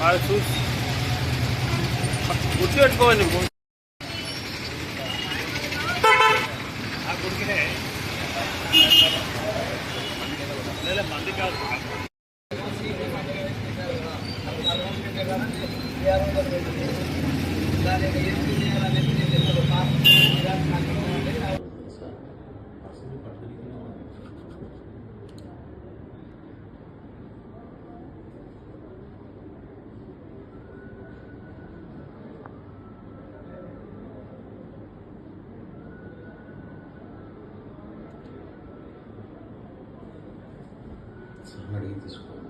వాళ్ళు చూసి గుర్తుపెట్టుకోండి. మంది కాదు అడిగి తీసుకోవాలి.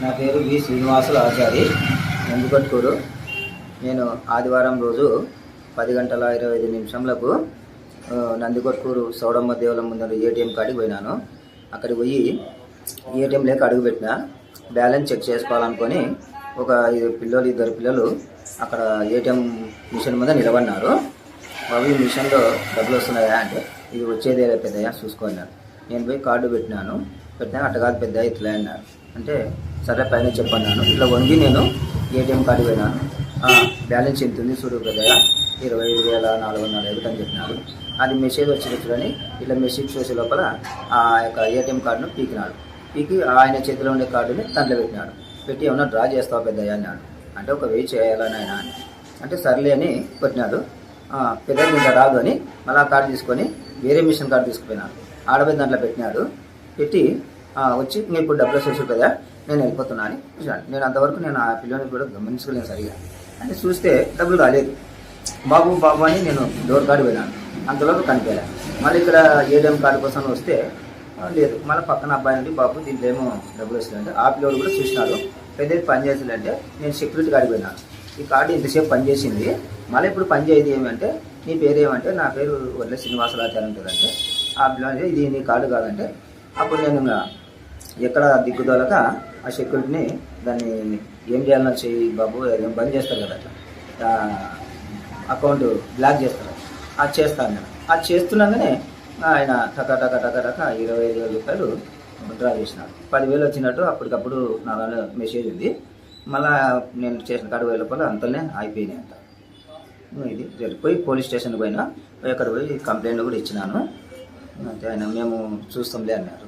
నా పేరు వి శ్రీనివాసులు ఆచారి, నందికొట్కూరు. నేను ఆదివారం రోజు 10:25 నందికొట్కూరు సౌడమ్మ దేవుల ముందర ఏటీఎం కాడికి పోయినాను. అక్కడికి పోయి ఏటీఎం లేక అడుగు పెట్టినా. బ్యాలెన్స్ చెక్ చేసుకోవాలనుకొని ఇద్దరు పిల్లలు అక్కడ ఏటీఎం మిషన్ మీద నిలబడినారు. అవి మిషన్లో డబ్బులు వస్తున్నాయా అంటే ఇది వచ్చేదే పెద్దయ్యా చూసుకున్నాను. నేను పోయి కార్డు పెట్టినా అట్ట కాదు పెద్ద ఇట్లా అన్నారు. అంటే సరే పైన చెప్పన్నాను. ఇట్లా వంగి నేను ఏటీఎం కార్డు పోయినాను. బ్యాలెన్స్ ఎంత ఉంది చూడు పెద్దయ్యా, 25,405 అని చెప్పినారు. అది మెసేజ్ వచ్చినట్లని ఇట్లా మెసేజ్ చేసే లోపల ఆ యొక్క ఏటీఎం కార్డును పీకి ఆయన చేతిలో ఉండే కార్డుని దాంట్లో పెట్టినాడు. పెట్టి ఏమన్నా డ్రా చేస్తావా పెద్దయ్యా అన్నాడు. అంటే ఒక వెయ్యి చేయాలని ఆయన అంటే సర్లే అని పెట్టినాడు. పెద్దది ఇంకా రాదు అని మళ్ళీ ఆ కార్డు తీసుకొని వేరే మిషన్ కార్డు తీసుకుపోయినాడు. ఆడపోయి దాంట్లో పెట్టినాడు. పెట్టి వచ్చి నేను ఇప్పుడు డబ్బులు వచ్చేసి కదా నేను వెళ్ళిపోతున్నా అని చూసాను. నేను అంతవరకు నేను ఆ పిల్లని కూడా గమనించుకోలేను సరిగా. అని చూస్తే డబ్బులు రాలేదు. బాబు బాబు అని నేను డోర్ కార్డు పోయినాను. అంతలోపు కనిపించలేదు. మళ్ళీ ఇక్కడ ఏటీఎం కార్డు కోసం వస్తే లేదు. మళ్ళీ పక్కన అబ్బాయి నుండి బాబు దీంట్లో ఏమో డబ్బులు వస్తుందంటే ఆ పిల్లలు కూడా చూసినాడు. పెద్దది పని చేసిందంటే నేను సెక్యూరిటీ కార్డు పోయినాను. ఈ కార్డు ఇంతసేపు పనిచేసింది, మళ్ళీ ఇప్పుడు పని చేయదు ఏమంటే నీ పేరు ఏమంటే నా పేరు వడ్ల శ్రీనివాసులు ఆచార్య ఉంటుందంటే ఆ పిల్లలు ఇది నీ కార్డు కాదంటే అప్పుడు నేను ఎక్కడ దిక్కుదోలక ఆ సెక్యూరిటీని దాన్ని ఏం చేయాలన్నా చెయ్యి బాబు ఏం బంద్ చేస్తారు కదా అట్లా అకౌంట్ బ్లాక్ చేస్తారు. అది చేస్తాను నేను. అది చేస్తున్నాగానే ఆయన టక 25,000 రూపాయలు డ్రా చేసినాడు. 10,000 వచ్చినట్టు అప్పటికప్పుడు నా మెసేజ్ ఉంది. మళ్ళీ నేను చేసిన కాడు 1,000 రూపాయలు అంతనే అయిపోయినాయి అంట. ఇది పోయి పోలీస్ స్టేషన్కి పోయినా. అక్కడ పోయి కంప్లైంట్ కూడా ఇచ్చినాను. ఆయన మేము చూస్తాంలే అన్నారు.